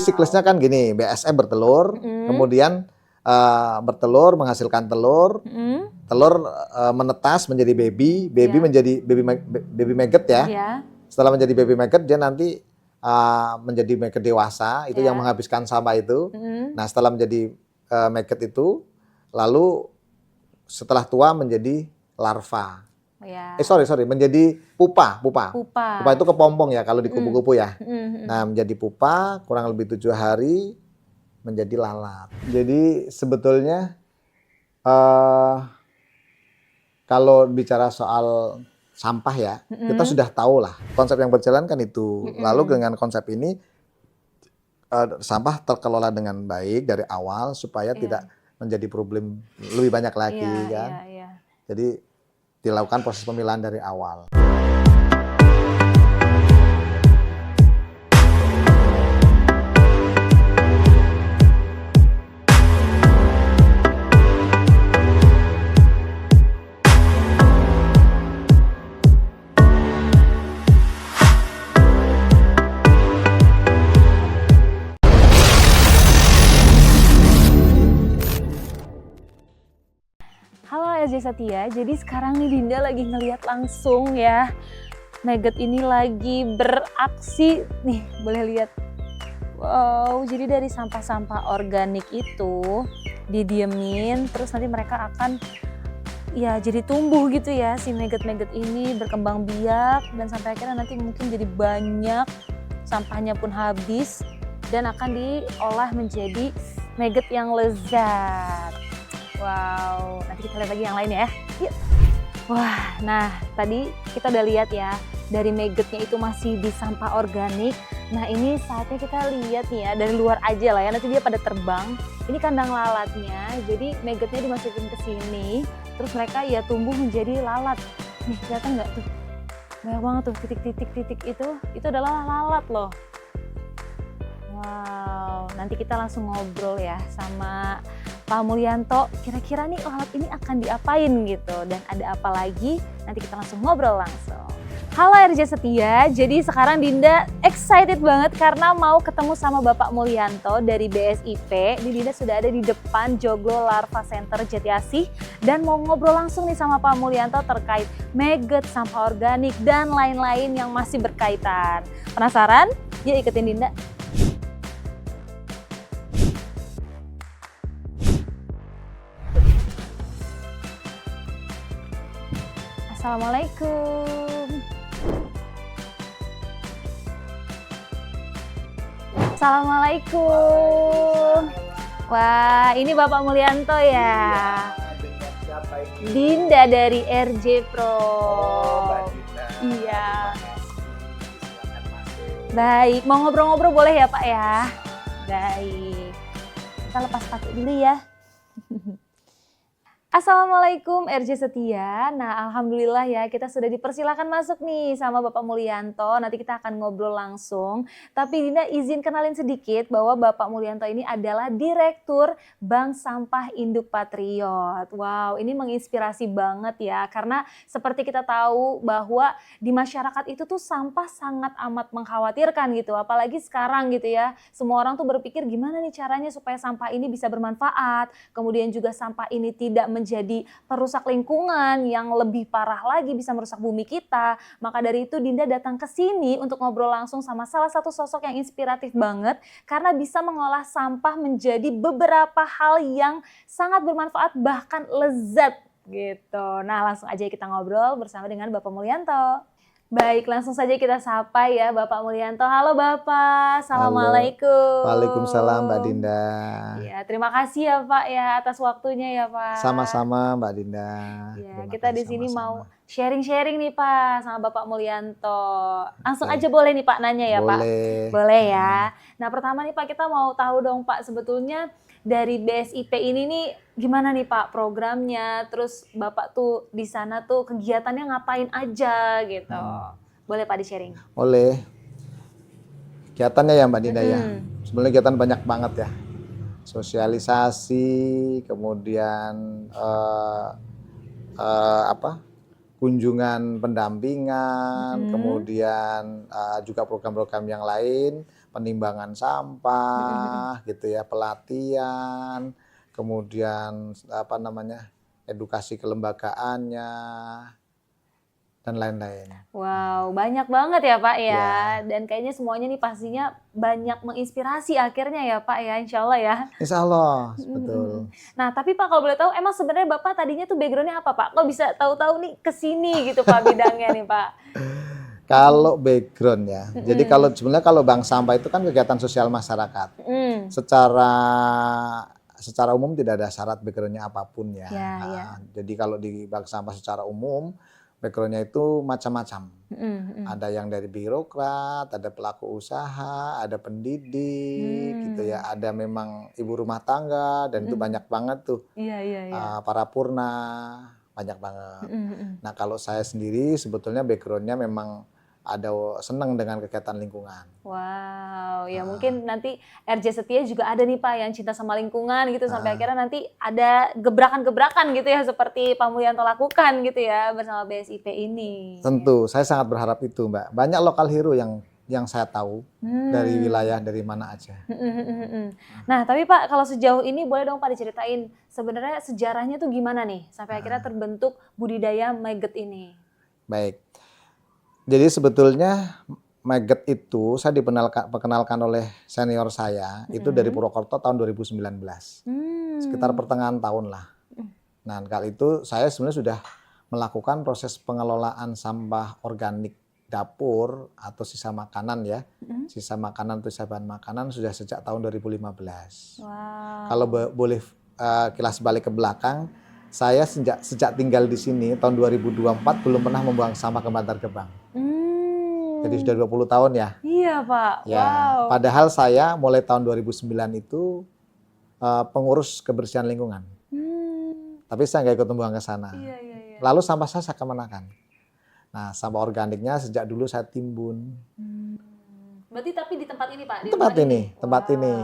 siklusnya kan gini, BSE bertelur, kemudian bertelur menghasilkan telur, telur menetas menjadi baby, menjadi baby maggot ya. Setelah menjadi baby maggot dia nanti menjadi maggot dewasa, itu yang menghabiskan sampah itu. Nah, setelah menjadi maggot itu, lalu setelah tua menjadi larva. Menjadi pupa. Pupa itu kepompong ya kalau di kupu-kupu ya. Nah, menjadi pupa kurang lebih 7 hari menjadi lalat. Jadi sebetulnya kalau bicara soal sampah ya, kita sudah tahu lah konsep yang berjalan kan itu. Lalu dengan konsep ini sampah terkelola dengan baik dari awal supaya tidak menjadi problem lebih banyak lagi kan. Jadi dilakukan proses pemilahan dari awal. Halo RJ Setia, jadi sekarang nih Dinda lagi ngeliat langsung ya maggot ini lagi beraksi nih, boleh lihat. Wow, jadi dari sampah-sampah organik itu didiemin, terus nanti mereka akan ya jadi tumbuh gitu ya si maggot-maggot ini, berkembang biak dan sampai akhirnya nanti mungkin jadi banyak, sampahnya pun habis dan akan diolah menjadi maggot yang lezat. Wow, nanti kita lihat lagi yang lain ya. Yuk. Wah, nah tadi kita udah lihat ya, dari maggotnya itu masih di sampah organik. Nah ini saatnya kita lihat nih ya, dari luar aja lah ya, nanti dia pada terbang. Ini kandang lalatnya, jadi maggotnya dimasukin ke sini, terus mereka ya tumbuh menjadi lalat. Nih, kelihatan nggak tuh? Banyak banget tuh titik-titik itu adalah lalat loh. Wow, nanti kita langsung ngobrol ya sama Pak Mulyanto, kira-kira nih lalat ini akan diapain gitu dan ada apa lagi, nanti kita langsung ngobrol langsung. Halo RJ Setia, jadi sekarang Dinda excited banget karena mau ketemu sama Bapak Mulyanto dari BSIP. Ini Dinda sudah ada di depan Joglo Larva Center Jati Asih dan mau ngobrol langsung nih sama Pak Mulyanto terkait maggot, sampah organik dan lain-lain yang masih berkaitan. Penasaran? Yuk ikutin Dinda. Assalamualaikum. Assalamualaikum. Wah, ini Bapak Mulyanto ya. Dinda dari RJ Pro. Iya. Baik, mau ngobrol-ngobrol boleh ya Pak ya? Baik. Kita lepas sepatu dulu ya. Assalamualaikum RJ Setia. Nah, alhamdulillah ya kita sudah dipersilakan masuk nih sama Bapak Mulyanto. Nanti kita akan ngobrol langsung. Tapi Dinda izin kenalin sedikit bahwa Bapak Mulyanto ini adalah Direktur Bank Sampah Induk Patriot. Wow, ini menginspirasi banget ya. Karena seperti kita tahu bahwa di masyarakat itu tuh sampah sangat amat mengkhawatirkan gitu. Apalagi sekarang gitu ya. Semua orang tuh berpikir gimana nih caranya supaya sampah ini bisa bermanfaat. Kemudian juga sampah ini tidak menjadi perusak lingkungan yang lebih parah lagi bisa merusak bumi kita. Maka dari itu Dinda datang ke sini untuk ngobrol langsung sama salah satu sosok yang inspiratif banget karena bisa mengolah sampah menjadi beberapa hal yang sangat bermanfaat bahkan lezat gitu. Nah, langsung aja kita ngobrol bersama dengan Bapak Mulyanto. Baik, langsung saja kita sapa ya Bapak Mulyanto. Halo Bapak, Assalamualaikum. Waalaikumsalam Mbak Dinda. Ya, terima kasih ya Pak ya atas waktunya ya Pak. Sama-sama Mbak Dinda. Ya, kita di sini mau sharing-sharing nih Pak sama Bapak Mulyanto. Langsung aja boleh nih Pak nanya ya Pak? Boleh ya. Nah pertama nih Pak, kita mau tahu dong Pak, sebetulnya dari BSIP ini nih gimana nih Pak programnya, terus Bapak tuh di sana tuh kegiatannya ngapain aja gitu. Boleh Pak di-sharing? Boleh. Kegiatannya ya Mbak Dinda ya. Sebenarnya kegiatan banyak banget ya. Sosialisasi, kemudian kunjungan pendampingan, kemudian juga program-program yang lain. penimbangan sampah, gitu ya, pelatihan, kemudian apa namanya, edukasi kelembagaannya, dan lain-lain. Wow, banyak banget ya Pak ya. Ya. Dan kayaknya semuanya nih pastinya banyak menginspirasi akhirnya ya Pak ya, insya Allah ya. Insya Allah, betul. Nah tapi Pak kalau boleh tahu emang sebenarnya Bapak tadinya tuh backgroundnya apa Pak? Kok bisa tahu-tahu nih kesini gitu Pak bidangnya nih Pak? Kalau background ya, jadi kalau sebenarnya kalau bank sampah itu kan kegiatan sosial masyarakat. Secara umum tidak ada syarat backgroundnya apapun ya. Jadi kalau di bank sampah secara umum backgroundnya itu macam-macam. Ada yang dari birokrat, ada pelaku usaha, ada pendidik, gitu ya. Ada memang ibu rumah tangga dan itu banyak banget tuh. Parapurna, banyak banget. Nah kalau saya sendiri sebetulnya backgroundnya memang ada senang dengan kegiatan lingkungan. Wow, ya mungkin nanti RJ Setia juga ada nih Pak yang cinta sama lingkungan gitu sampai akhirnya nanti ada gebrakan-gebrakan gitu ya seperti Pak Mulyanto lakukan gitu ya bersama BSIP ini. Tentu, saya sangat berharap itu Mbak. Banyak lokal hero yang saya tahu dari wilayah dari mana aja. Nah tapi Pak kalau sejauh ini boleh dong Pak diceritain sebenarnya sejarahnya tuh gimana nih sampai akhirnya terbentuk budidaya maggot ini. Baik. Jadi sebetulnya maggot itu saya diperkenalkan oleh senior saya itu dari Purwokerto tahun 2019. Sekitar pertengahan tahun lah. Nah kali itu saya sebenarnya sudah melakukan proses pengelolaan sampah organik dapur atau sisa makanan ya. Sisa makanan atau sisa bahan makanan sudah sejak tahun 2015. Kalau boleh kilas balik ke belakang, saya sejak tinggal di sini tahun 2024 belum pernah membuang sampah ke Bantar Gebang. Jadi sudah 20 tahun ya. Iya Pak. Ya, padahal saya mulai tahun 2009 itu pengurus kebersihan lingkungan. Tapi saya nggak ikut membuang ke sana. Lalu sampah saya kemanakan? Nah, sampah organiknya sejak dulu saya timbun. Berarti tapi di tempat ini Pak? Di tempat ini.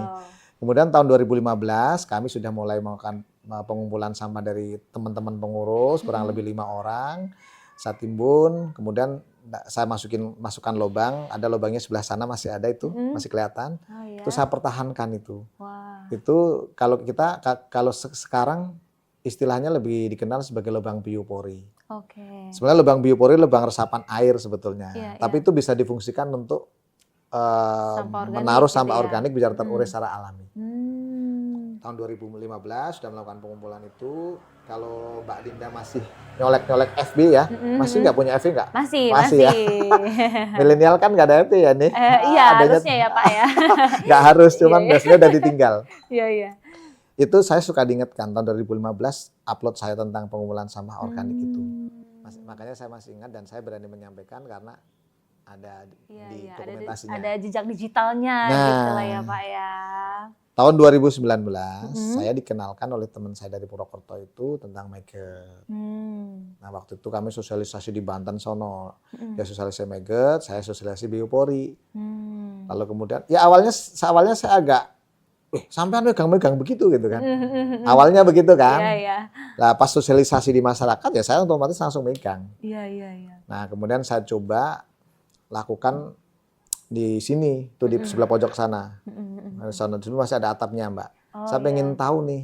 Kemudian tahun 2015 kami sudah mulai melakukan pengumpulan sampah dari teman-teman pengurus, kurang lebih 5 orang. Saya timbun, kemudian saya masukkan lubang, ada lubangnya sebelah sana masih ada itu, masih kelihatan. Itu saya pertahankan itu. Itu kalau sekarang istilahnya lebih dikenal sebagai lubang biopori. Sebenarnya lubang biopori lubang resapan air sebetulnya. Tapi itu bisa difungsikan untuk menaruh sampah organik biar terurai secara alami. Tahun 2015 sudah melakukan pengumpulan itu. Kalau Mbak Dinda masih nyolek-nyolek FB ya, masih nggak punya FB nggak? Masih ya. Milenial kan nggak ada FB ya nih? Iya harusnya ya Pak ya. Nggak harus, cuman biasanya udah ditinggal. Iya. Itu saya suka diingatkan tahun 2015 upload saya tentang pengumpulan sampah organik itu. Makanya saya masih ingat dan saya berani menyampaikan karena ada di dokumentasinya. Ada jejak digitalnya gitu lah ya Pak ya. Tahun 2019 saya dikenalkan oleh teman saya dari Purwokerto itu tentang maggot. Nah waktu itu kami sosialisasi di Banten sono. Dia sosialisasi maggot, saya sosialisasi biopori. Lalu kemudian ya awalnya saya agak sampean megang-megang begitu gitu kan. Awalnya begitu kan. Nah pas sosialisasi di masyarakat ya saya otomatis langsung megang. Nah kemudian saya coba lakukan di sini tuh di sebelah pojok sana. Sana dulu masih ada atapnya Mbak. Saya pengen tahu nih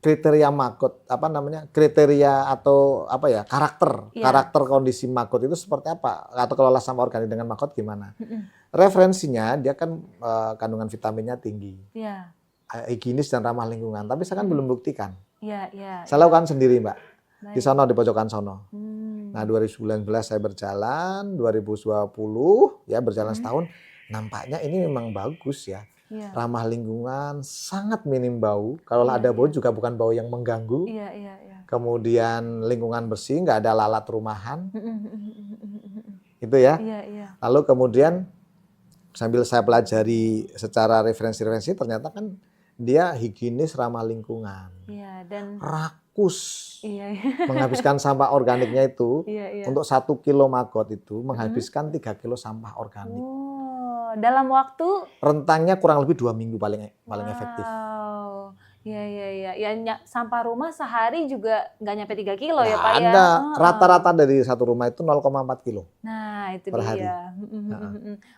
kriteria maggot kriteria atau karakter kondisi maggot itu seperti apa atau kelola sampah organik dengan maggot gimana? Referensinya dia kan kandungan vitaminnya tinggi, higienis dan ramah lingkungan. Tapi saya kan belum buktikan. Saya lakukan sendiri Mbak di sana di pojokan sono. Nah 2019 saya berjalan, 2020 ya berjalan setahun, nampaknya ini memang bagus ya. Ramah lingkungan, sangat minim bau. Kalau ada bau juga bukan bau yang mengganggu. Kemudian lingkungan bersih, nggak ada lalat rumahan. Itu ya. Lalu kemudian sambil saya pelajari secara referensi-referensi, ternyata kan dia higienis, ramah lingkungan. Dan rakus. Menghabiskan sampah organiknya itu untuk 1 kilo maggot itu menghabiskan 3 kilo sampah organik. Dalam waktu rentangnya kurang lebih 2 minggu paling efektif. Iya, iya, iya. Ya, sampah rumah sehari juga nggak nyampe 3 kilo ya, Pak, ya? Ada rata-rata dari satu rumah itu 0,4 kilo Nah, itu per hari. dia.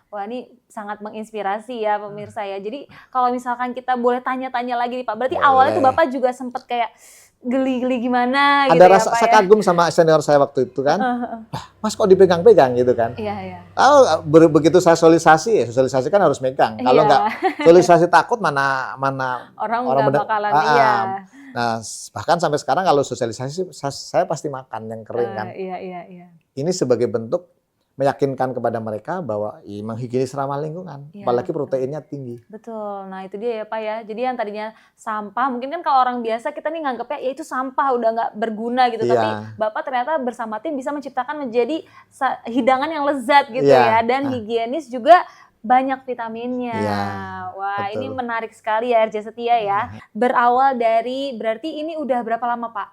Wah, ini sangat menginspirasi ya pemirsa ya. Jadi kalau misalkan kita boleh tanya-tanya lagi nih Pak, berarti awalnya tuh Boleh. Bapak juga sempet kayak geli-geli gimana gitu Ada ya rasa Pak saya ya? kagum sama senior saya waktu itu kan. Mas kok dipegang-pegang gitu kan. Iya, iya. Begitu saya sosialisasi kan harus megang. Kalau Iya. nggak sosialisasi takut mana Orang orang nggak bener. bakalan iya. Nah, bahkan sampai sekarang kalau sosialisasi saya pasti makan yang kering kan. Iya, iya, iya. Ini sebagai bentuk meyakinkan kepada mereka bahwa memang higienis ramah lingkungan, Iya, apalagi betul. proteinnya tinggi. Betul. Nah, itu dia ya Pak ya. Jadi yang tadinya sampah, mungkin kan kalau orang biasa kita nih nganggepnya ya itu sampah udah nggak berguna gitu. Iya. Tapi Bapak ternyata bersama tim bisa menciptakan menjadi hidangan yang lezat gitu Iya. ya. Dan higienis juga banyak vitaminnya. Iya, Wah, betul. ini menarik sekali ya RJ Setia ya. Berawal dari, berarti ini udah berapa lama Pak?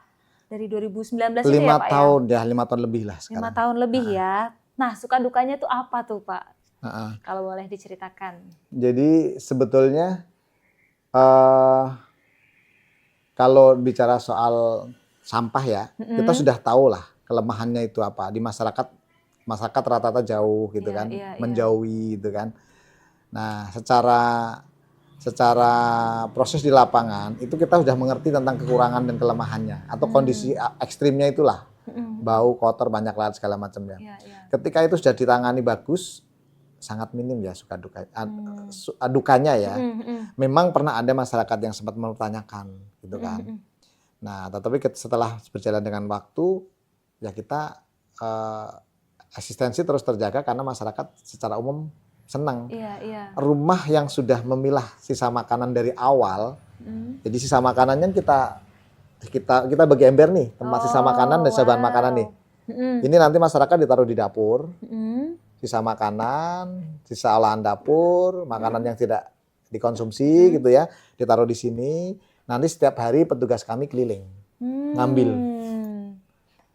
Dari 2019 itu ya Pak 5 tahun ya, 5 tahun lebih lah 5 sekarang. tahun lebih ya. Nah, suka dukanya tuh apa tuh Pak? Heeh. Kalau boleh diceritakan. Jadi sebetulnya kalau bicara soal sampah ya, kita sudah tahu lah kelemahannya itu apa. Di masyarakat rata-rata jauh gitu Iya, kan, iya, iya. menjauhi gitu kan. Nah, secara proses di lapangan itu kita sudah mengerti tentang kekurangan dan kelemahannya atau kondisi ekstrimnya itulah. Bau, kotor, banyak lalat segala macamnya. Iya, iya. Ketika itu sudah ditangani bagus, sangat minim ya dukanya ya. Memang pernah ada masyarakat yang sempat mempertanyakan gitu kan. Nah, tetapi setelah berjalan dengan waktu, ya kita eksistensi terus terjaga karena masyarakat secara umum senang. Iya, iya. Rumah yang sudah memilah sisa makanan dari awal, jadi sisa makanannya kita bagi ember nih, tempat sisa makanan dan sisa bahan makanan nih. Ini nanti masyarakat ditaruh di dapur, sisa makanan, sisa olahan dapur, makanan yang tidak dikonsumsi gitu ya, ditaruh di sini. Nanti setiap hari petugas kami keliling, ngambil.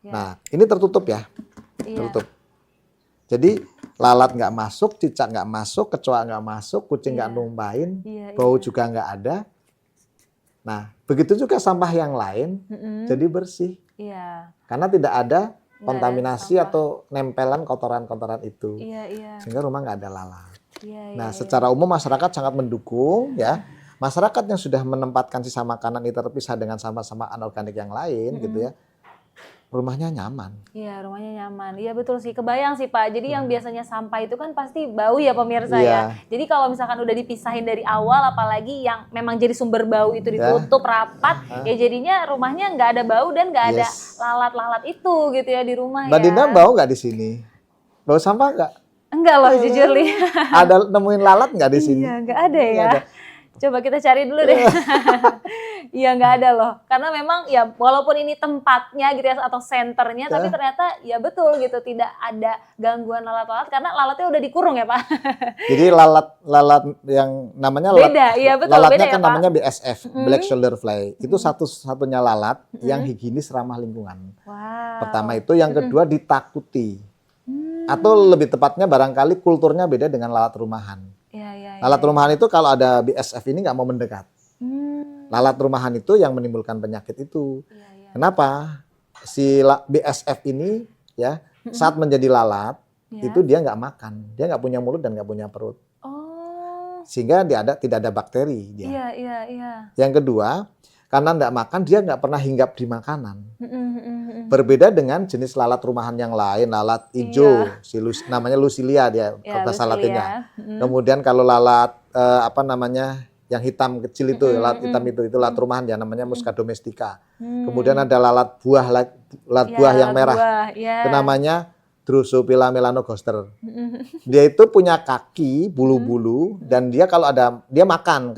Ya. Nah, ini tertutup ya, tertutup. Jadi lalat nggak masuk, cicak nggak masuk, kecoa nggak masuk, kucing nggak numpahin, bau juga nggak ada. Nah, begitu juga sampah yang lain jadi bersih. Iya. Karena tidak ada kontaminasi sampah. atau nempelan kotoran-kotoran itu. Iya, iya. Sehingga rumah nggak ada lalat. Iya, Nah, secara umum masyarakat sangat mendukung ya. Masyarakat yang sudah menempatkan sisa makanan itu terpisah dengan sampah-sampah anorganik yang lain gitu ya. Rumahnya nyaman. Iya, rumahnya nyaman. Iya betul sih, kebayang sih Pak. Jadi yang biasanya sampah itu kan pasti bau ya pemirsa ya. Jadi kalau misalkan udah dipisahin dari awal, apalagi yang memang jadi sumber bau itu ditutup rapat, ya jadinya rumahnya nggak ada bau dan nggak ada lalat-lalat itu gitu ya di rumah. Mbak Dina bau nggak di sini? Bau sampah nggak? Enggak loh, jujur Li. Ada nemuin lalat nggak di sini? Iya, nggak ada ya. Nggak ada. Coba kita cari dulu deh. Iya nggak ada loh. Karena memang ya walaupun ini tempatnya gitu ya atau senternya, tapi ternyata ya betul gitu tidak ada gangguan lalat-lalat karena lalatnya udah dikurung ya Pak. Jadi lalat yang namanya lalat, beda, iya betul. lalatnya beda kan ya, namanya Pak? BSF, Black Shoulder Fly. Itu satu-satunya lalat yang higienis ramah lingkungan. Wow. Pertama itu, yang kedua ditakuti. Atau lebih tepatnya barangkali kulturnya beda dengan lalat rumahan. Iya. Lalat rumahan itu kalau ada BSF ini nggak mau mendekat. Lalat rumahan itu yang menimbulkan penyakit itu. Iya. Kenapa? Si BSF ini ya saat menjadi lalat itu dia nggak makan, dia nggak punya mulut dan nggak punya perut. Oh. Sehingga tidak ada bakteri dia. Iya. Yang kedua, karena nggak makan dia nggak pernah hinggap di makanan. Berbeda dengan jenis lalat rumahan yang lain, lalat hijau, namanya Lucilia dia bahasa latinnya. Kemudian kalau lalat yang hitam kecil itu, lalat hitam itu lalat rumahan ya, namanya Musca domestica. Kemudian ada lalat buah yang merah, itu namanya Drosophila melanogaster. Dia itu punya kaki, bulu-bulu, dan dia kalau dia makan,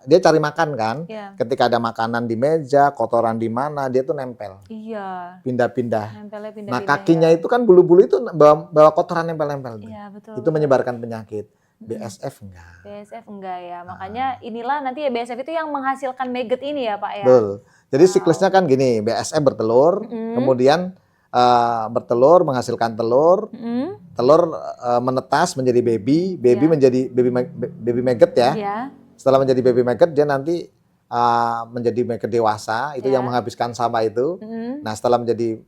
dia cari makan kan. Ketika ada makanan di meja, kotoran di mana, dia tuh nempel. Iya. Pindah-pindah. Nempelnya Nah, kakinya itu kan bulu-bulu itu bawa kotoran nempel-nempel. Iya, betul. Itu menyebarkan penyakit. BSF enggak. BSF enggak ya. Makanya inilah nanti ya BSF itu yang menghasilkan maggot ini ya, Pak ya. Betul. Jadi siklusnya kan gini, BSF bertelur, kemudian bertelur, menghasilkan telur, telur menetas menjadi baby menjadi baby maggot ya. Setelah menjadi baby maggot dia nanti menjadi maggot dewasa, itu yang menghabiskan sampah itu. Nah, setelah menjadi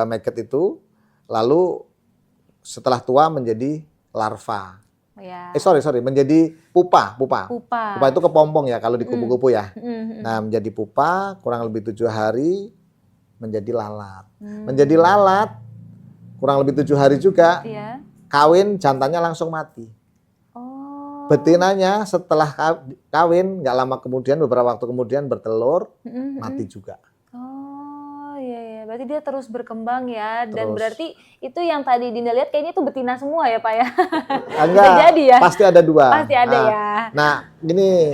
maggot itu, lalu setelah tua menjadi larva. Sorry, menjadi pupa. Pupa itu kepompong ya kalau di kupu-kupu ya. Nah, menjadi pupa kurang lebih 7 hari menjadi lalat. Menjadi lalat kurang lebih 7 hari juga. Kawin, jantannya langsung mati. Betinanya setelah kawin nggak lama kemudian, beberapa waktu kemudian bertelur, mati juga. Iya, berarti dia terus berkembang ya. Dan berarti itu yang tadi Dinda lihat kayaknya itu betina semua ya Pak ya? Enggak, bisa jadi ya? pasti ada 2. Pasti ada ya. Nah, gini,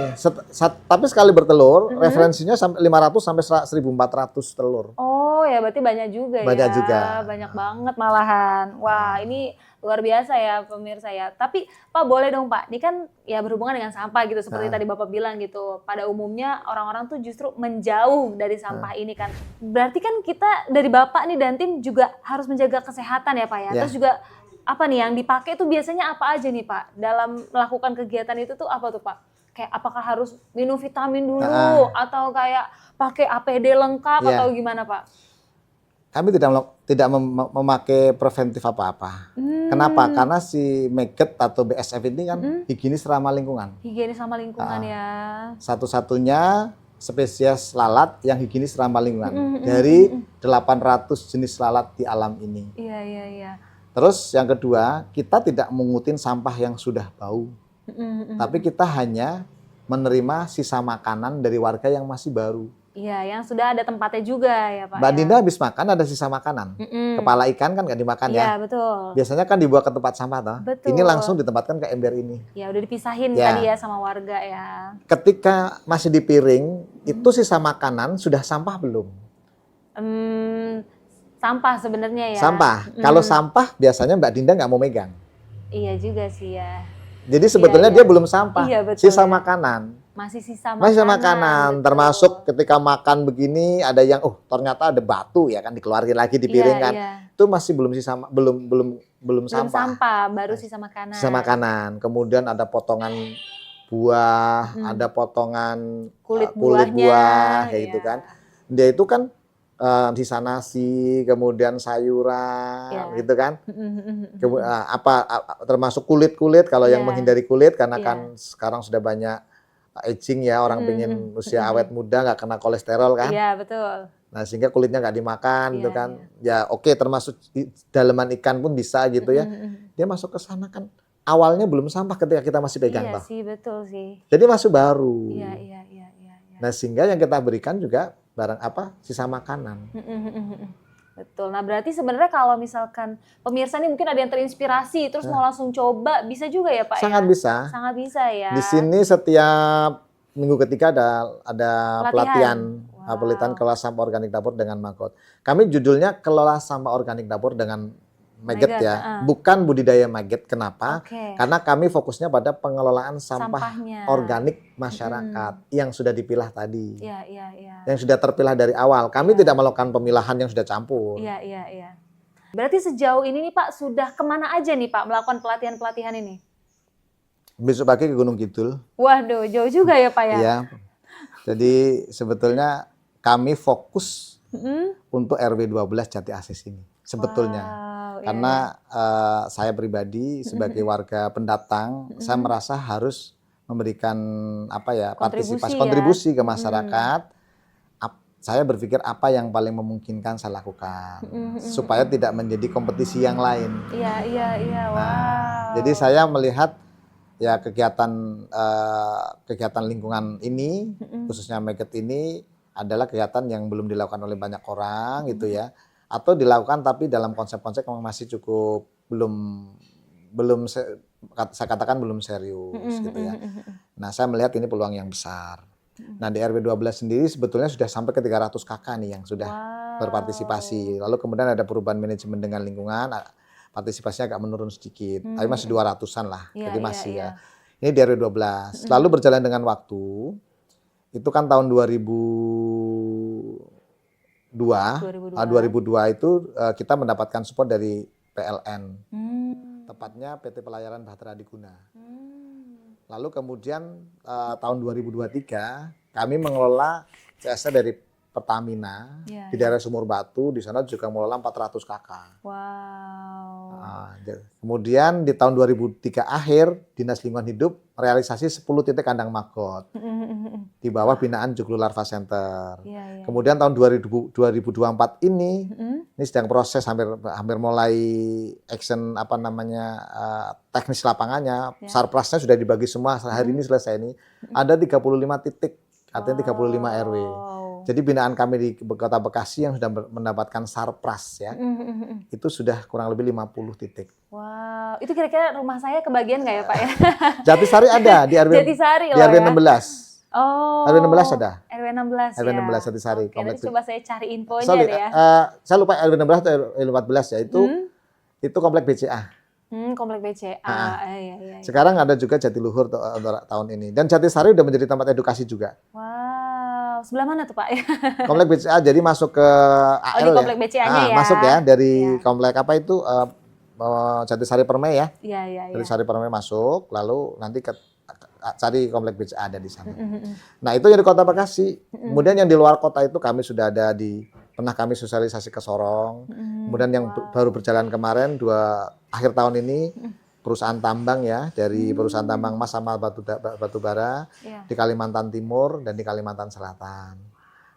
tapi sekali bertelur, referensinya sampai 500 sampai 1.400 telur. Oh ya, berarti banyak juga banyak ya. Juga. Banyak banget malahan. Wah, ini luar biasa ya pemirsa ya. Tapi Pak boleh dong Pak, ini kan ya berhubungan dengan sampah gitu seperti tadi Bapak bilang gitu. Pada umumnya orang-orang tuh justru menjauh dari sampah ini kan. Berarti kan kita dari Bapak nih dan tim juga harus menjaga kesehatan ya Pak ya. Terus juga apa nih yang dipakai tuh biasanya apa aja nih Pak? Dalam melakukan kegiatan itu tuh apa tuh Pak? Kayak apakah harus minum vitamin dulu atau kayak pakai APD lengkap atau gimana Pak? Kami tidak memakai preventif apa-apa. Kenapa? Karena si maggot atau BSF ini kan higienis ramah lingkungan. Higienis ramah lingkungan ya. Satu-satunya spesies lalat yang higienis ramah lingkungan dari 800 jenis lalat di alam ini. Iya. Terus yang kedua, kita tidak mengutin sampah yang sudah bau. Tapi kita hanya menerima sisa makanan dari warga yang masih baru. Iya, yang sudah ada tempatnya juga ya Pak. Mbak Dinda habis makan ada sisa makanan. Kepala ikan kan nggak dimakan ya? Iya, betul. Biasanya kan dibawa ke tempat sampah toh. Betul. Ini langsung ditempatkan ke ember ini. Ya, udah dipisahin tadi ya sama warga ya. Ketika masih di piring, itu sisa makanan sudah sampah belum? Sampah sebenarnya ya. Sampah. Kalau sampah biasanya Mbak Dinda nggak mau megang. Iya juga sih ya. Jadi sebetulnya dia belum sampah. Iya, betul, sisa makanan. Masih sisa makanan. Masih sisa makanan. Termasuk ketika makan begini ada yang ternyata ada batu ya kan dikeluarin lagi di piring kan. Itu masih belum sisa belum sampah. Baru sisa makanan. Sisa makanan. Kemudian ada potongan buah, ada potongan kulit buah kayak gitu kan. Dia itu kan sisa nasi, kemudian sayuran, gitu kan. Termasuk kulit kalau yang menghindari kulit karena kan sekarang sudah banyak aging ya, orang pengen usia awet muda nggak kena kolesterol kan. Iya, betul. Nah, sehingga kulitnya nggak dimakan gitu kan. Ya oke, termasuk daleman ikan pun bisa gitu ya. Dia masuk ke sana kan awalnya belum sampah ketika kita masih pegang Iya sih, betul sih. Jadi masih baru. Iya. Nah, sehingga yang kita berikan juga barang sisa makanan. Betul. Nah, berarti sebenarnya kalau misalkan pemirsa nih mungkin ada yang terinspirasi terus mau langsung coba, bisa juga ya Pak? Sangat bisa. Sangat bisa ya. Di sini setiap minggu ketiga ada pelatihan kelola sampah organik dapur dengan maggot. Kami judulnya kelola sampah organik dapur dengan maggot ya, bukan budidaya maggot. Kenapa? Karena kami fokusnya pada pengelolaan sampah organik masyarakat yang sudah dipilah tadi. Iya. Yang sudah terpilah dari awal. Kami tidak melakukan pemilahan yang sudah campur. Iya. Berarti sejauh ini nih Pak sudah kemana aja nih Pak melakukan pelatihan ini? Besok pagi ke Gunung Kidul. Waduh, jauh juga ya Pak ya? Iya. Jadi sebetulnya kami fokus untuk RW 12 Jati Asis ini. Sebetulnya. Karena saya pribadi sebagai warga pendatang, saya merasa harus memberikan kontribusi ke masyarakat. Saya berpikir apa yang paling memungkinkan saya lakukan supaya tidak menjadi kompetisi yang lain. Iya. Wow. Jadi saya melihat ya kegiatan lingkungan ini, khususnya maggot ini adalah kegiatan yang belum dilakukan oleh banyak orang gitu ya, atau dilakukan tapi dalam konsep-konsep yang masih cukup belum saya katakan belum serius gitu ya. Nah, saya melihat ini peluang yang besar. Nah, di RW 12 sendiri sebetulnya sudah sampai ke 300 kakak nih yang sudah berpartisipasi. Lalu kemudian ada perubahan manajemen dengan lingkungan, partisipasinya agak menurun sedikit, tapi masih 200-an lah. Jadi masih ya. Ini di RW 12. Lalu berjalan dengan waktu, itu kan tahun 2002 itu kita mendapatkan support dari PLN. Tepatnya PT Pelayaran Bahtera Diguna. Lalu kemudian tahun 2023 kami mengelola CSR dari Pertamina di daerah Sumur Batu, di sana juga mengelola 400 kakak. Wow. Nah, kemudian di tahun 2003 akhir, Dinas Lingkungan Hidup realisasi 10 titik kandang magot di bawah binaan Joglo Larva Center. Kemudian tahun 2024 ini sedang proses hampir mulai action teknis lapangannya. Sarprasnya sudah dibagi semua, hari ini selesai ini. Ada 35 titik, artinya 35 RW. Jadi binaan kami di Kota Bekasi yang sudah mendapatkan Sarpras ya, itu sudah kurang lebih 50 titik. Wow, itu kira-kira rumah saya kebagian nggak ya Pak ya? Jatisari ada di RW, Jatisari di RW 16. Oh. RW 16 ada. RW 16 RW 16 Jatisari. Oke, nanti coba saya cari infonya deh ya. Saya lupa RW 16 atau RW 14 ya, itu komplek BCA. Komplek BCA. Iya. Sekarang ada juga Jatiluhur tahun ini. Dan Jatisari udah menjadi tempat edukasi juga. Wow, sebelah mana tuh Pak? Komplek BCA, jadi masuk ke AL di komplek BCA-nya ya. Masuk ya, dari komplek apa itu, Jatisari Permai ya. Iya. Jatisari Permai masuk, lalu nanti cari komplek BCA ada di sana. Nah itu yang di Kota Bekasi. Kemudian yang di luar kota itu kami sudah ada pernah kami sosialisasi ke Sorong. Kemudian yang baru berjalan kemarin akhir tahun ini, perusahaan tambang ya, dari perusahaan tambang emas sama batu bara di Kalimantan Timur dan di Kalimantan Selatan.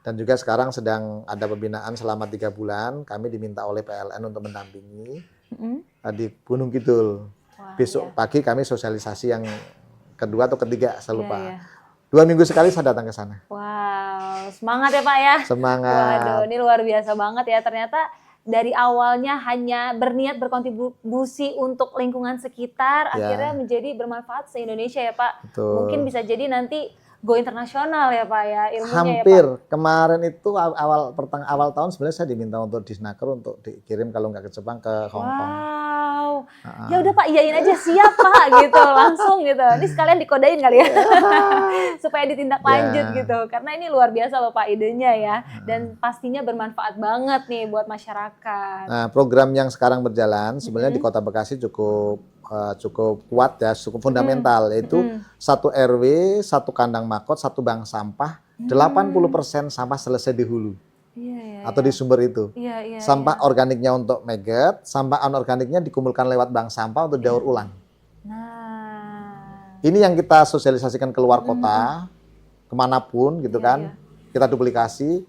Dan juga sekarang sedang ada pembinaan selama 3 bulan, kami diminta oleh PLN untuk mendampingi di Gunung Kidul. Besok pagi kami sosialisasi yang kedua atau ketiga, saya lupa. 2 minggu sekali saya datang ke sana. Wow, semangat ya Pak ya. Semangat. Waduh, ini luar biasa banget ya. Ternyata dari awalnya hanya berniat berkontribusi untuk lingkungan sekitar, akhirnya menjadi bermanfaat se-Indonesia ya Pak. Betul. Mungkin bisa jadi nanti go internasional ya Pak ya, ilmunya hampir ya Pak. Kemarin itu awal tahun sebenarnya saya diminta untuk Disnaker untuk dikirim kalau nggak ke Jepang ke Hong Kong. Wow, ya udah Pak, iyain aja, siap Pak gitu, langsung gitu. Ini sekalian dikodain kali ya, supaya ditindak lanjut gitu. Karena ini luar biasa loh Pak idenya ya, dan pastinya bermanfaat banget nih buat masyarakat. Nah, program yang sekarang berjalan sebenarnya di Kota Bekasi cukup kuat ya, cukup fundamental, yaitu 1 RW, 1 kandang magot, 1 bank sampah, 80% sampah selesai di hulu. Atau di sumber itu. Sampah organiknya untuk maggot, sampah anorganiknya dikumpulkan lewat bank sampah untuk daur ulang. Nah, ini yang kita sosialisasikan keluar kota, kemanapun gitu kan, kita duplikasi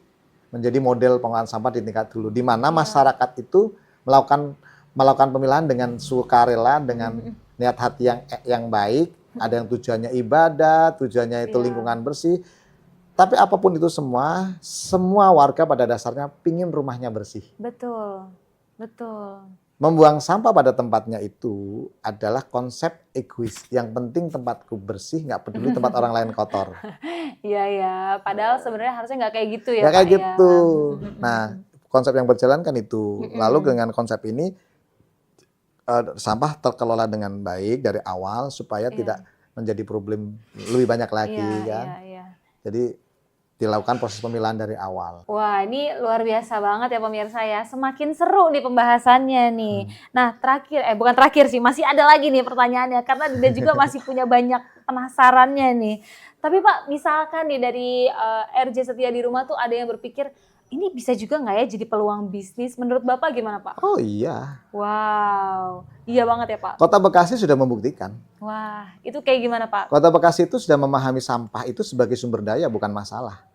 menjadi model pengolahan sampah di tingkat hulu, di mana masyarakat itu melakukan pemilahan dengan sukarela, dengan niat hati yang baik, ada yang tujuannya ibadah, tujuannya itu lingkungan bersih. Tapi apapun itu semua warga pada dasarnya pingin rumahnya bersih. Betul. Membuang sampah pada tempatnya itu adalah konsep egois. Yang penting tempatku bersih, nggak peduli tempat orang lain kotor. Iya. Padahal sebenarnya harusnya nggak kayak gitu ya. Nggak kayak Pak, gitu. Nah, konsep yang berjalan kan itu. Lalu dengan konsep ini, sampah terkelola dengan baik dari awal supaya tidak menjadi problem lebih banyak lagi kan. Jadi dilakukan proses pemilahan dari awal. Wah, ini luar biasa banget ya pemirsa ya. Semakin seru nih pembahasannya nih. Nah, bukan terakhir sih, masih ada lagi nih pertanyaannya karena Dinda juga masih punya banyak penasarannya nih. Tapi Pak, misalkan nih dari RJ Setia di Rumah tuh ada yang berpikir, ini bisa juga nggak ya jadi peluang bisnis? Menurut Bapak gimana Pak? Oh iya. Wow, iya banget ya Pak. Kota Bekasi sudah membuktikan. Wah, itu kayak gimana Pak? Kota Bekasi itu sudah memahami sampah itu sebagai sumber daya, bukan masalah.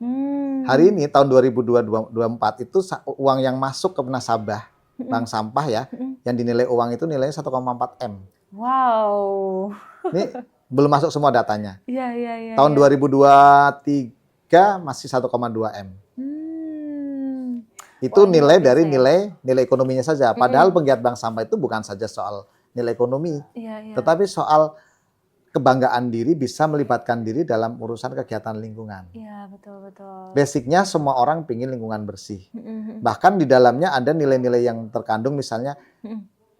Hari ini tahun 2024 itu uang yang masuk ke nasabah bank sampah ya, yang dinilai uang itu nilainya 1,4 M. Wow. Ini belum masuk semua datanya. Iya. Tahun 2023 masih 1,2 M. Itu nilai dari nilai ekonominya saja. Padahal penggiat bank sampah itu bukan saja soal nilai ekonomi, tetapi soal kebanggaan diri bisa melibatkan diri dalam urusan kegiatan lingkungan. Iya, betul. Basicnya semua orang pingin lingkungan bersih. Bahkan di dalamnya ada nilai-nilai yang terkandung, misalnya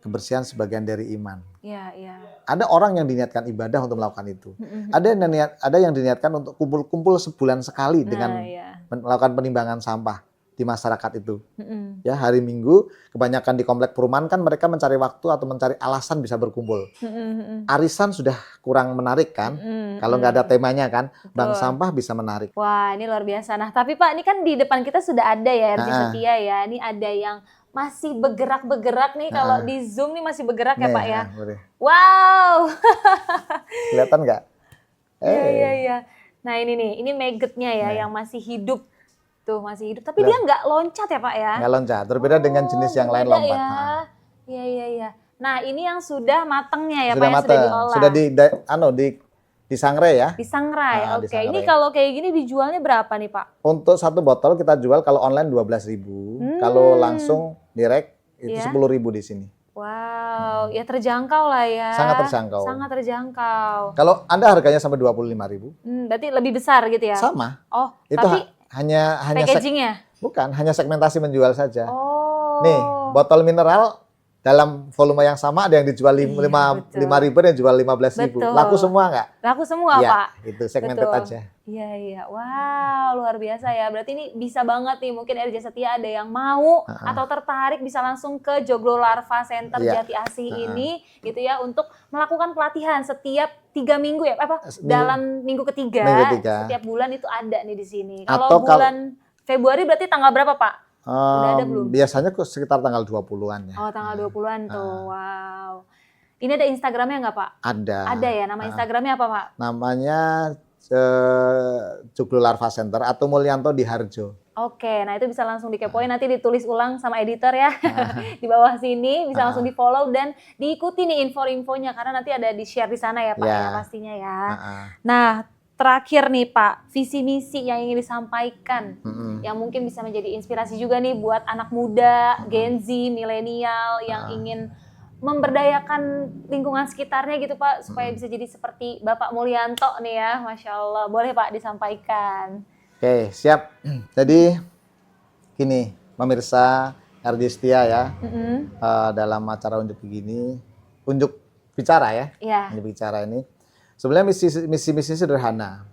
kebersihan sebagian dari iman. Iya. Ada orang yang diniatkan ibadah untuk melakukan itu. Ada yang diniatkan untuk kumpul-kumpul sebulan sekali dengan melakukan penimbangan sampah. di masyarakat itu. Ya, hari Minggu kebanyakan di komplek perumahan kan mereka mencari waktu atau mencari alasan bisa berkumpul. Arisan sudah kurang menarik kan, kalau nggak ada temanya kan, bank sampah bisa menarik. Wah, ini luar biasa. Nah, tapi Pak, ini kan di depan kita sudah ada ya RJ Setia ya. Ini ada yang masih bergerak-bergerak nih, kalau di Zoom nih masih bergerak ya Pak ya. Wow. Kelihatan nggak? Iya. Nah ini nih, ini maggetnya ya yang masih hidup. Tuh masih hidup, tapi dia nggak loncat ya Pak ya? Nggak loncat, berbeda dengan jenis yang lain lompat. Iya. Nah ini yang sudah matangnya ya sudah Pak, yang sudah diolah. Sudah disangrai ya. Disangrai, oke. Ini kalau kayak gini dijualnya berapa nih Pak? Untuk satu botol kita jual kalau online 12.000, kalau langsung direct itu 10.000 di sini. Wow, ya terjangkau lah ya. Sangat terjangkau. Sangat terjangkau. Kalau Anda harganya sampai 25.000. Berarti lebih besar gitu ya? Sama. Oh, itu tapi hanya packagingnya? Bukan, hanya segmentasi menjual saja. Oh. Nih, botol mineral dalam volume yang sama ada yang dijual 5.000, ada yang jual 15.000. Laku semua nggak? Laku semua ya, Pak. Itu segmented aja. Iya. Wow, luar biasa ya. Berarti ini bisa banget nih, mungkin RJ Setia ada yang mau atau tertarik bisa langsung ke Joglo Larva Center Jati Asih ini gitu ya, untuk melakukan pelatihan setiap 3 minggu ya, dalam minggu ketiga. Setiap bulan itu ada nih di sini. Kalau bulan Februari berarti tanggal berapa Pak? Udah ada belum? Biasanya sekitar tanggal 20-an ya. Oh, tanggal 20-an tuh. Wow. Ini ada Instagramnya nggak Pak? Ada. Ada ya, nama Instagramnya apa Pak? Namanya Joglo Larva Center atau Mulyanto di Harjo. Oke, nah itu bisa langsung dikepoin, nanti ditulis ulang sama editor ya. Di bawah sini bisa langsung di-follow dan diikuti nih info-infonya, karena nanti ada di-share di sana ya Pak ya pastinya ya. Nah, terakhir nih Pak, visi misi yang ingin disampaikan, yang mungkin bisa menjadi inspirasi juga nih buat anak muda, Gen Z, milenial yang ingin memberdayakan lingkungan sekitarnya gitu Pak, supaya bisa jadi seperti Bapak Mulyanto nih ya, Masya Allah. Boleh Pak disampaikan. Oke, siap. Jadi gini, pemirsa RJ Setia ya, dalam acara unjuk begini, unjuk bicara ya, unjuk bicara ini, sebenarnya misi sederhana.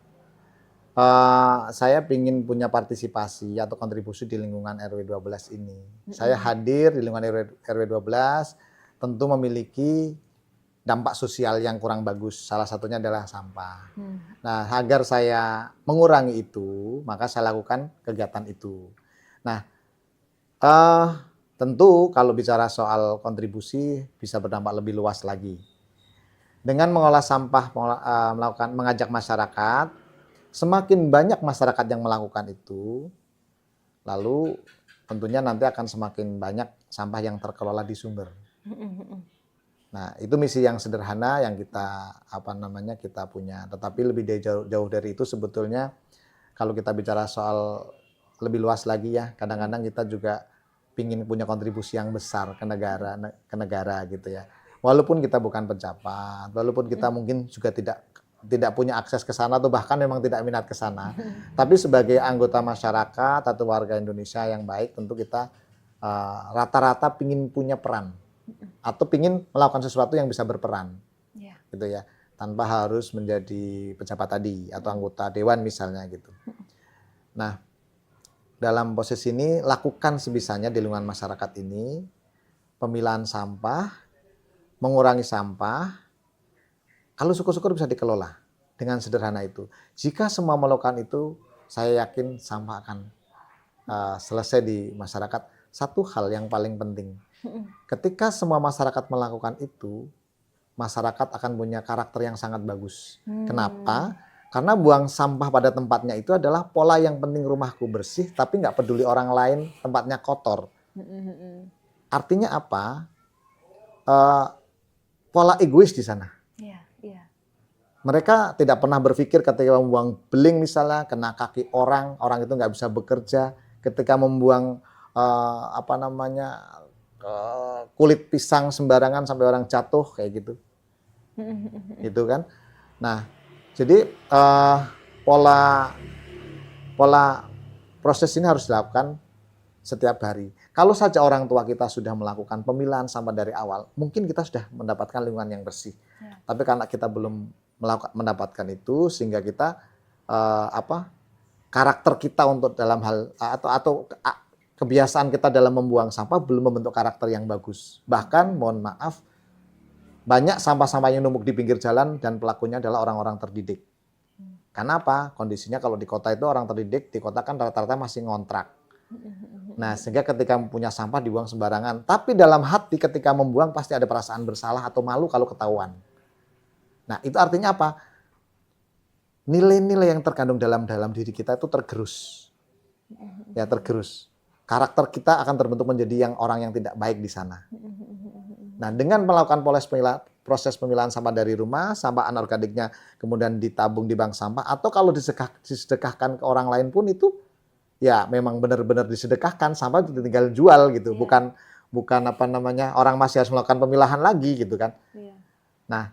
Saya ingin punya partisipasi atau kontribusi di lingkungan RW 12 ini. Saya hadir di lingkungan RW 12, tentu memiliki dampak sosial yang kurang bagus. Salah satunya adalah sampah. Nah, agar saya mengurangi itu, maka saya lakukan kegiatan itu. Nah, tentu kalau bicara soal kontribusi bisa berdampak lebih luas lagi. Dengan mengolah sampah, mengajak masyarakat, semakin banyak masyarakat yang melakukan itu, lalu tentunya nanti akan semakin banyak sampah yang terkelola di sumber. Nah, itu misi yang sederhana yang kita kita punya. Tetapi lebih jauh dari itu sebetulnya kalau kita bicara soal lebih luas lagi ya, kadang-kadang kita juga ingin punya kontribusi yang besar ke negara gitu ya. Walaupun kita bukan pejabat, walaupun kita mungkin juga tidak punya akses ke sana atau bahkan memang tidak minat ke sana. Tapi sebagai anggota masyarakat atau warga Indonesia yang baik, tentu kita rata-rata ingin punya peran atau ingin melakukan sesuatu yang bisa berperan, gitu ya, tanpa harus menjadi pejabat tadi atau anggota dewan misalnya gitu. Nah, dalam posisi ini lakukan sebisanya di lingkungan masyarakat ini pemilahan sampah, mengurangi sampah. Kalau syukur-syukur bisa dikelola dengan sederhana itu. Jika semua melakukan itu, saya yakin sampah akan selesai di masyarakat. Satu hal yang paling penting, ketika semua masyarakat melakukan itu, masyarakat akan punya karakter yang sangat bagus. Kenapa? Karena buang sampah pada tempatnya itu adalah pola yang penting, rumahku bersih, tapi nggak peduli orang lain tempatnya kotor. Artinya apa? Pola egois di sana. Mereka tidak pernah berpikir ketika membuang beling misalnya, kena kaki orang itu nggak bisa bekerja. Ketika membuang kulit pisang sembarangan sampai orang jatuh kayak gitu. Gitu kan. Nah, jadi pola proses ini harus dilakukan setiap hari. Kalau saja orang tua kita sudah melakukan pemilahan sampah dari awal, mungkin kita sudah mendapatkan lingkungan yang bersih. Tapi karena kita belum mendapatkan itu, sehingga kita karakter kita untuk dalam hal atau kebiasaan kita dalam membuang sampah belum membentuk karakter yang bagus. Bahkan, mohon maaf, banyak sampah-sampah yang numpuk di pinggir jalan dan pelakunya adalah orang-orang terdidik. Karena apa? Kondisinya kalau di kota itu orang terdidik, di kota kan rata-rata masih ngontrak. Nah, sehingga ketika punya sampah dibuang sembarangan. Tapi dalam hati ketika membuang pasti ada perasaan bersalah atau malu kalau ketahuan. Nah, itu artinya apa? Nilai-nilai yang terkandung dalam diri kita itu tergerus. Ya, tergerus. Karakter kita akan terbentuk menjadi orang yang tidak baik di sana. Nah, dengan melakukan proses pemilahan sampah dari rumah, sampah anorganiknya kemudian ditabung di bank sampah, atau kalau disedekahkan ke orang lain pun itu ya memang benar-benar disedekahkan, sampah itu tinggal jual gitu, bukan orang masih harus melakukan pemilahan lagi gitu kan. Nah,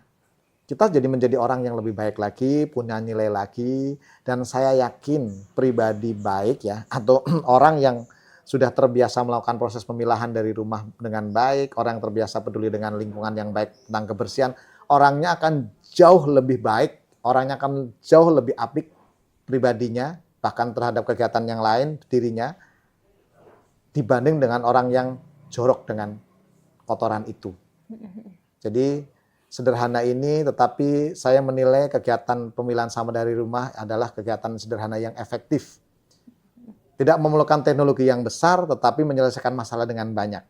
kita jadi menjadi orang yang lebih baik lagi, punya nilai lagi, dan saya yakin pribadi baik ya, atau orang yang sudah terbiasa melakukan proses pemilahan dari rumah dengan baik, orang yang terbiasa peduli dengan lingkungan yang baik tentang kebersihan, orangnya akan jauh lebih baik, orangnya akan jauh lebih apik pribadinya, bahkan terhadap kegiatan yang lain, dirinya, dibanding dengan orang yang jorok dengan kotoran itu. Jadi sederhana ini, tetapi saya menilai kegiatan pemilahan sampah dari rumah adalah kegiatan sederhana yang efektif. Tidak memerlukan teknologi yang besar, tetapi menyelesaikan masalah dengan banyak.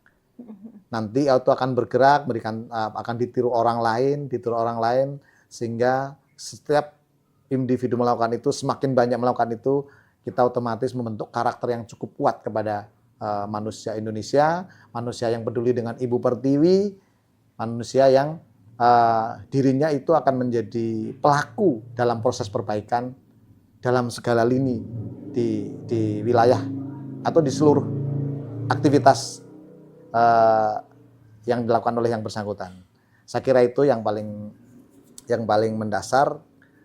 Nanti itu akan bergerak, akan ditiru orang lain, sehingga setiap individu melakukan itu, semakin banyak melakukan itu, kita otomatis membentuk karakter yang cukup kuat kepada manusia Indonesia, manusia yang peduli dengan Ibu Pertiwi, manusia yang dirinya itu akan menjadi pelaku dalam proses perbaikan dalam segala lini di wilayah atau di seluruh aktivitas yang dilakukan oleh yang bersangkutan. Saya kira itu yang paling mendasar,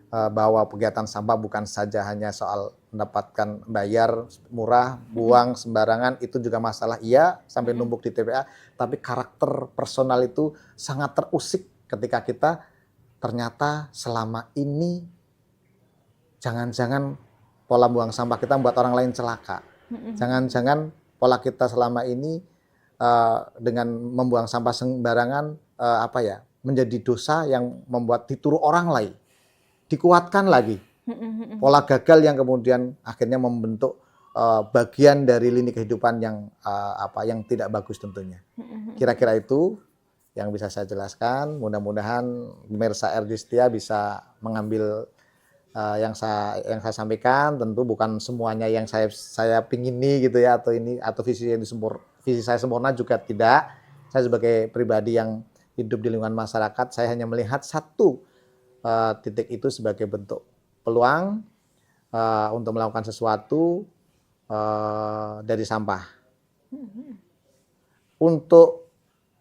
bahwa kegiatan sampah bukan saja hanya soal mendapatkan bayar murah, buang sembarangan, itu juga masalah iya sampai numpuk di TPA, tapi karakter personal itu sangat terusik ketika kita ternyata selama ini jangan-jangan pola buang sampah kita membuat orang lain celaka. Jangan-jangan pola kita selama ini dengan membuang sampah sembarangan menjadi dosa yang membuat ditiru orang lain. Dikuatkan lagi pola gagal yang kemudian akhirnya membentuk bagian dari lini kehidupan yang tidak bagus tentunya. Kira-kira itu yang bisa saya jelaskan. Mudah-mudahan pemirsa RJ Setia bisa mengambil yang saya sampaikan. Tentu bukan semuanya yang saya pingini gitu ya, atau visi saya sempurna juga tidak. Saya sebagai pribadi yang hidup di lingkungan masyarakat, saya hanya melihat satu titik itu sebagai bentuk peluang untuk melakukan sesuatu dari sampah. Untuk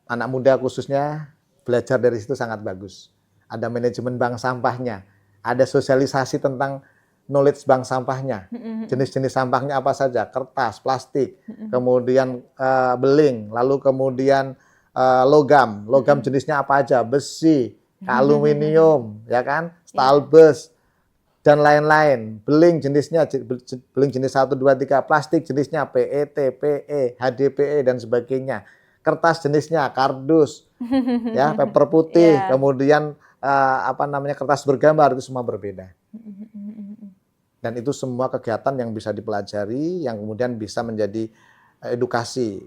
anak muda khususnya, belajar dari situ sangat bagus. Ada manajemen bank sampahnya, ada sosialisasi tentang knowledge bank sampahnya, jenis-jenis sampahnya apa saja, kertas, plastik, kemudian beling, lalu kemudian logam jenisnya apa aja, besi, aluminium, ya kan, stalbus, dan lain-lain. Beling jenisnya, beling jenis 1, 2, 3, plastik jenisnya PET, PE, HDPE, dan sebagainya. Kertas jenisnya kardus, ya, paper putih, kemudian kertas bergambar, itu semua berbeda. Dan itu semua kegiatan yang bisa dipelajari, yang kemudian bisa menjadi edukasi.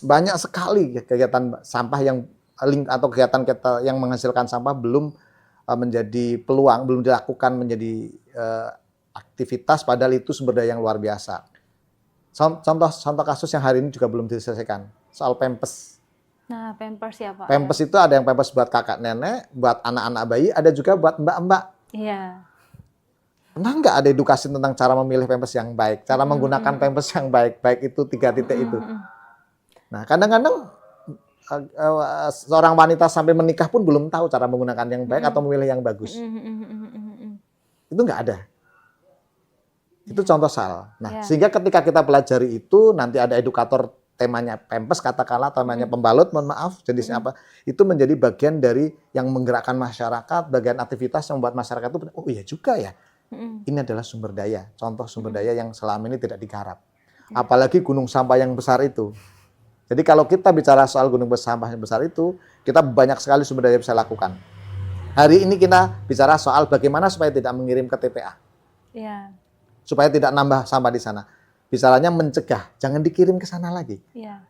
Banyak sekali kegiatan sampah atau kegiatan kita yang menghasilkan sampah belum menjadi peluang, belum dilakukan menjadi aktivitas, padahal itu sumber daya yang luar biasa. Contoh kasus yang hari ini juga belum diselesaikan, soal Pampers. Nah, Pampers ya Pak? Pampers itu ada yang Pampers buat kakak nenek, buat anak-anak bayi, ada juga buat mbak-mbak. Iya. Pernah nggak ada edukasi tentang cara memilih Pampers yang baik, cara menggunakan Pampers yang baik itu 3 titik itu. Nah, kadang-kadang seorang wanita sampai menikah pun belum tahu cara menggunakan yang baik atau memilih yang bagus. Itu nggak ada. Itu contoh soal. Nah, sehingga ketika kita pelajari itu, nanti ada edukator temanya Pampers, katakanlah temanya pembalut, mohon maaf, jenisnya apa, itu menjadi bagian dari yang menggerakkan masyarakat, bagian aktivitas yang membuat masyarakat itu, oh iya juga ya, ini adalah sumber daya, contoh sumber daya yang selama ini tidak digarap. apalagi gunung sampah yang besar itu. Jadi kalau kita bicara soal gunung sampah yang besar itu, kita banyak sekali sumber daya bisa lakukan. Hari ini kita bicara soal bagaimana supaya tidak mengirim ke TPA. Iya. Supaya tidak nambah sampah di sana. Bicaranya mencegah, jangan dikirim ke sana lagi. Iya.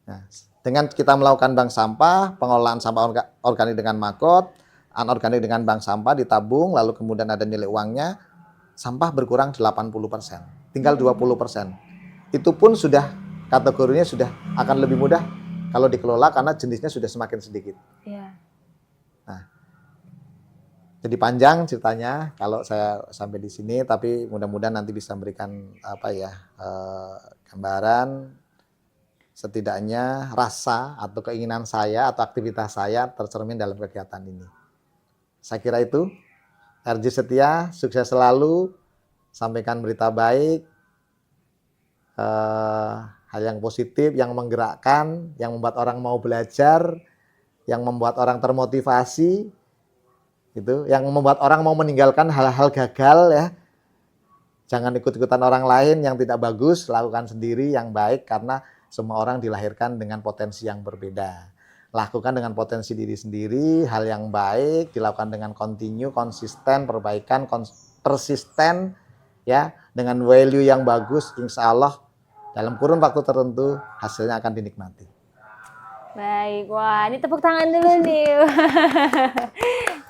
Nah, dengan kita melakukan bank sampah, pengelolaan sampah organik dengan maggot, anorganik dengan bank sampah ditabung, lalu kemudian ada nilai uangnya, sampah berkurang 80%, tinggal 20%. Itu pun sudah kategorinya sudah akan lebih mudah kalau dikelola karena jenisnya sudah semakin sedikit. Iya. Nah, jadi panjang ceritanya kalau saya sampai di sini, tapi mudah-mudahan nanti bisa memberikan gambaran. Setidaknya rasa atau keinginan saya atau aktivitas saya tercermin dalam kegiatan ini. Saya kira itu. RJ Setia, sukses selalu, sampaikan berita baik, hal yang positif, yang menggerakkan, yang membuat orang mau belajar, yang membuat orang termotivasi, gitu, yang membuat orang mau meninggalkan hal-hal gagal ya. Jangan ikut-ikutan orang lain yang tidak bagus, lakukan sendiri yang baik karena semua orang dilahirkan dengan potensi yang berbeda. Lakukan dengan potensi diri sendiri, hal yang baik, dilakukan dengan continue, konsisten, perbaikan, persisten, ya, dengan value yang bagus, insya Allah dalam kurun waktu tertentu hasilnya akan dinikmati. Baik, wah ini tepuk tangan dulu nih.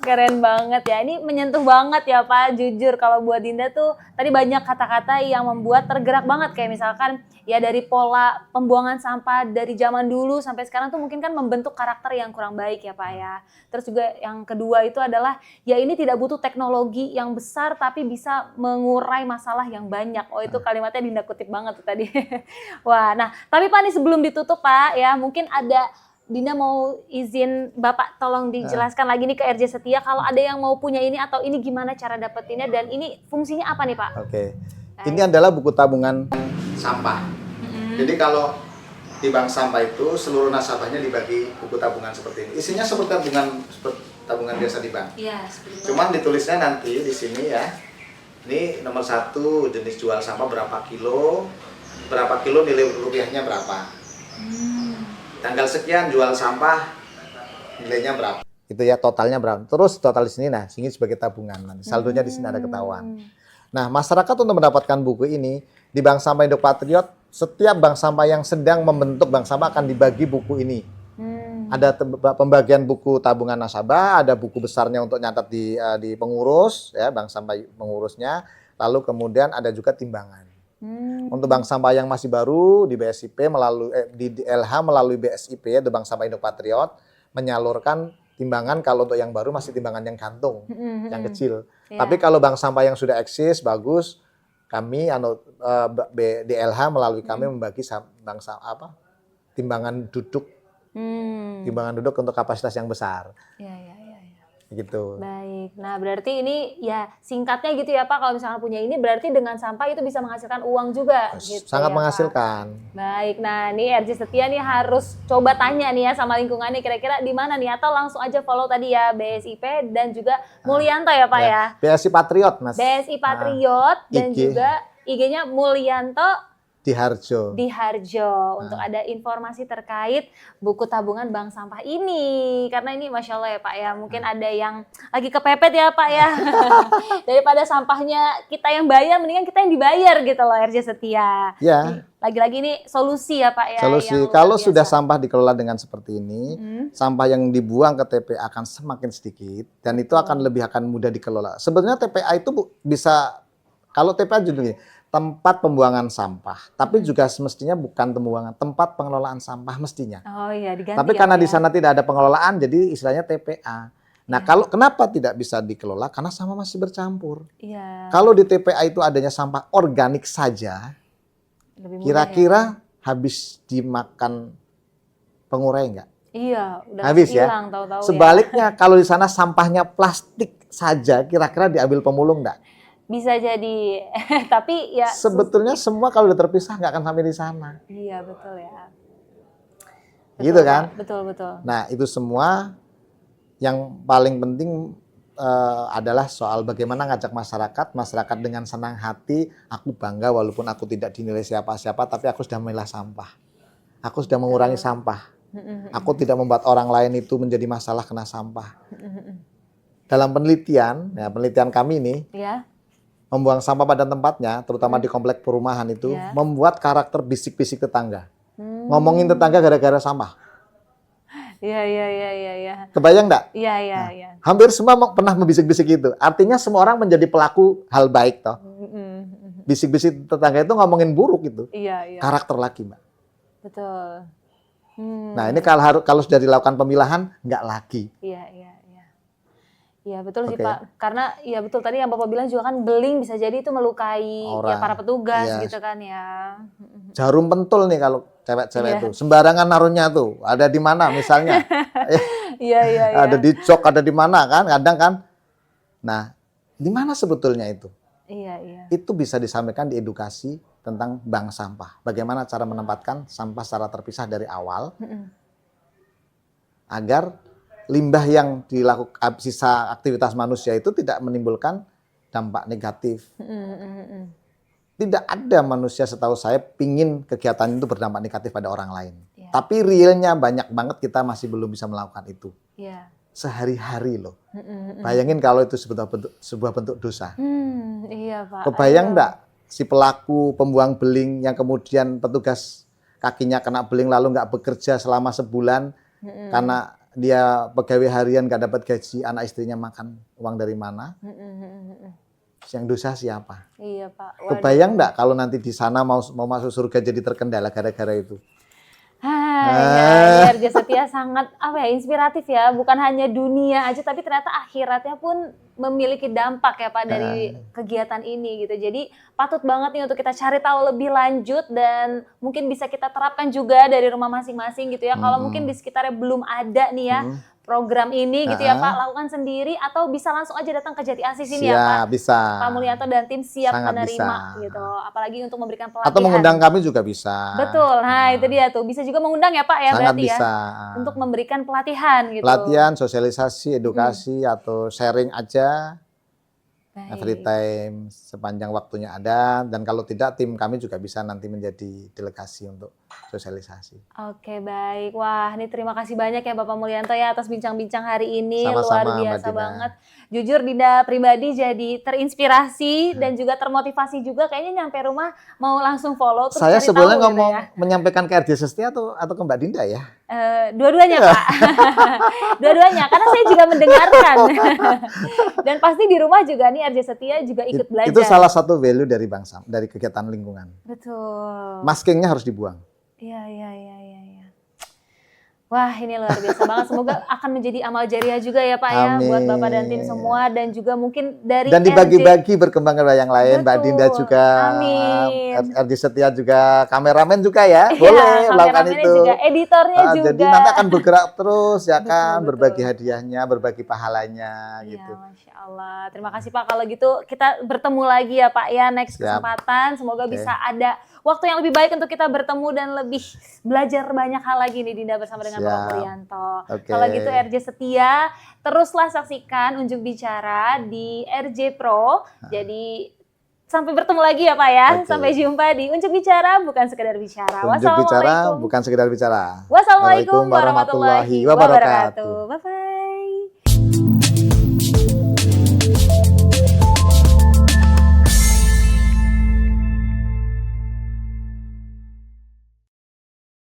Keren banget ya, ini menyentuh banget ya Pak, jujur kalau buat Dinda tuh tadi banyak kata-kata yang membuat tergerak banget, kayak misalkan ya dari pola pembuangan sampah dari zaman dulu sampai sekarang tuh mungkin kan membentuk karakter yang kurang baik ya Pak ya. Terus juga yang kedua itu adalah ya ini tidak butuh teknologi yang besar tapi bisa mengurai masalah yang banyak. Oh itu kalimatnya Dinda kutip banget tuh tadi. Wah, nah tapi Pak nih sebelum ditutup Pak ya mungkin ada Dinda mau izin Bapak tolong dijelaskan lagi nih ke RJ Setia kalau ada yang mau punya ini atau ini gimana cara dapetinnya dan ini fungsinya apa nih Pak? Oke. Ini adalah buku tabungan sampah. Jadi kalau di bank sampah itu seluruh nasabahnya dibagi buku tabungan seperti ini. Isinya seperti tabungan biasa di bank. Iya, seperti itu. Cuman ditulisnya nanti di sini ya. Ini nomor 1 jenis jual sampah berapa kilo nilai rupiahnya berapa. Tanggal sekian jual sampah nilainya berapa. Itu ya totalnya berapa. Terus total di sini nah, sini sebagai tabungan. Nanti saldonya di sini ada ketahuan. Nah, masyarakat untuk mendapatkan buku ini di Bank Sampah Indo Patriot, setiap bank sampah yang sedang membentuk bank sampah akan dibagi buku ini. Ada pembagian buku tabungan nasabah, ada buku besarnya untuk nyatat di pengurus ya, bank sampah pengurusnya. Lalu kemudian ada juga timbangan. Untuk bank sampah yang masih baru di BSIP di LH melalui BSIP ya, Bank Sampah Indo Patriot menyalurkan timbangan. Kalau untuk yang baru masih timbangan yang gantung, yang kecil. Tapi kalau bank sampah yang sudah eksis bagus, kami di LH melalui kami membagi timbangan duduk, timbangan duduk untuk kapasitas yang besar. Gitu. Baik, nah berarti ini ya singkatnya gitu ya Pak, kalau misalnya punya ini berarti dengan sampah itu bisa menghasilkan uang juga gitu. Sangat ya, menghasilkan. Pak. Baik, nah ini RJ Setia nih harus coba tanya nih ya sama lingkungannya kira-kira di mana nih atau langsung aja follow tadi ya BSIP dan juga Mulyanto ya Pak ya. BSI Patriot Mas. BSI Patriot dan juga IG-nya Mulyanto Diharjo. Untuk ada informasi terkait buku tabungan bank sampah ini. Karena ini Masya Allah ya Pak ya, mungkin ada yang lagi kepepet ya Pak ya. Daripada sampahnya kita yang bayar, mendingan kita yang dibayar gitu loh RJ Setia. Ya. Lagi-lagi ini solusi ya Pak ya. Solusi, kalau sudah sampah dikelola dengan seperti ini, sampah yang dibuang ke TPA akan semakin sedikit dan itu akan mudah dikelola. Sebenarnya TPA itu bisa, kalau TPA judulnya tempat pembuangan sampah, tapi juga semestinya bukan tempat pengelolaan sampah mestinya. Oh iya, diganti. Tapi karena di sana tidak ada pengelolaan, jadi istilahnya TPA. Nah, kalau kenapa tidak bisa dikelola? Karena sampah masih bercampur. Iya. Kalau di TPA itu adanya sampah organik saja, kira-kira habis dimakan pengurai enggak? Iya, udah habis hilang, ya. Tahu-tahu sebaliknya ya. Kalau di sana sampahnya plastik saja, kira-kira diambil pemulung enggak? Bisa jadi, tapi ya sebetulnya semua kalau udah terpisah nggak akan sampai di sana. Iya betul ya. Betul, gitu kan? Betul. Nah itu semua yang paling penting adalah soal bagaimana ngajak masyarakat dengan senang hati, aku bangga walaupun aku tidak dinilai siapa-siapa, tapi aku sudah memilah sampah. Aku sudah mengurangi sampah. Aku tidak membuat orang lain itu menjadi masalah kena sampah. Dalam penelitian kami nih, membuang sampah pada tempatnya, terutama di komplek perumahan itu, membuat karakter bisik-bisik tetangga. Ngomongin tetangga gara-gara sampah. Iya. Kebayang nggak? Iya. Hampir semua pernah membisik-bisik itu. Artinya semua orang menjadi pelaku hal baik toh. Bisik-bisik tetangga itu ngomongin buruk itu. Iya. Karakter lagi, Mbak. Betul. Nah, ini kalau sudah dilakukan pemilahan, nggak lagi. Iya betul sih Pak, karena ya betul tadi yang Bapak bilang juga kan beling bisa jadi itu melukai ya para petugas gitu kan ya. Jarum pentul nih kalau cewek-cewek itu sembarangan naruhnya tuh, ada di mana misalnya? Iya. Ada di jok, ada di mana kan, kadang kan. Nah, di mana sebetulnya itu? Iya. Itu bisa disampaikan di edukasi tentang bank sampah. Bagaimana cara menempatkan sampah secara terpisah dari awal, agar limbah yang dilakukan sisa aktivitas manusia itu tidak menimbulkan dampak negatif. Tidak ada manusia setahu saya pingin kegiatan itu berdampak negatif pada orang lain. Tapi realnya banyak banget kita masih belum bisa melakukan itu. Sehari-hari loh. Bayangin kalau itu sebuah bentuk dosa. Iya Pak. Kebayang enggak si pelaku pembuang beling yang kemudian petugas kakinya kena beling lalu nggak bekerja selama sebulan karena dia pegawai harian nggak dapat gaji, anak istrinya makan uang dari mana? Yang dosa siapa? Iya Pak. Waduh. Kebayang nggak kalau nanti di sana mau masuk surga jadi terkendala gara-gara itu? Ya, RJ Setia sangat inspiratif ya, bukan hanya dunia aja tapi ternyata akhiratnya pun memiliki dampak ya Pak dari kegiatan ini gitu. Jadi patut banget nih untuk kita cari tahu lebih lanjut dan mungkin bisa kita terapkan juga dari rumah masing-masing gitu ya. Kalau mungkin di sekitarnya belum ada nih ya program ini gitu ya Pak, lakukan sendiri atau bisa langsung aja datang ke Jati Asih sini ya Pak. Bisa. Pak Mulyanto dan tim siap Sangat menerima bisa. gitu. Apalagi untuk memberikan pelatihan. Atau mengundang kami juga bisa. Betul. Nah, itu dia tuh. Bisa juga mengundang ya Pak ya Sangat berarti bisa. ya. Untuk memberikan pelatihan gitu. Pelatihan, sosialisasi, edukasi atau sharing aja. Every time sepanjang waktunya ada, dan kalau tidak tim kami juga bisa nanti menjadi delegasi untuk sosialisasi. Oke baik, wah ini terima kasih banyak ya Bapak Mulyanto ya atas bincang-bincang hari ini. Sama-sama, luar biasa Mbak Dina. banget. Jujur Dinda pribadi jadi terinspirasi dan juga termotivasi juga, kayaknya nyampe rumah mau langsung follow. Terus Saya cari sebelumnya tahu ngomong gitu ya. menyampaikan ke RJ Setia atau ke Mbak Dinda ya? Dua-duanya Pak, dua-duanya karena saya juga mendengarkan dan pasti di rumah juga nih RJ Setia juga ikut belajar. Itu salah satu value dari bangsa, dari kegiatan lingkungan. Betul. Maskingnya harus dibuang. Iya. Wah ini luar biasa banget, semoga akan menjadi amal jariah juga ya Pak ya buat Bapak dan tim semua dan juga mungkin dari dan dibagi-bagi berkembang ke yang lain. Betul. Mbak Dinda juga, Amin. RJ Setia juga, kameramen juga ya, boleh melakukan itu. Juga, editornya juga. Jadi nanti akan bergerak terus ya kan, Betul. berbagi hadiahnya, berbagi pahalanya gitu. Ya, Masya Allah. Terima kasih Pak, kalau gitu kita bertemu lagi ya Pak ya next Siap. kesempatan. Semoga bisa ada waktu yang lebih baik untuk kita bertemu dan lebih belajar banyak hal lagi nih Dinda bersama dengan Bapak Mulyanto. Kalau gitu RJ Setia, teruslah saksikan Unjuk Bicara di RJ Pro. Jadi sampai bertemu lagi ya Pak ya. Sampai jumpa di Unjuk Bicara, bukan sekedar bicara. Unjuk Bicara bukan sekedar bicara. Wassalamualaikum warahmatullahi wabarakatuh. Bye-bye.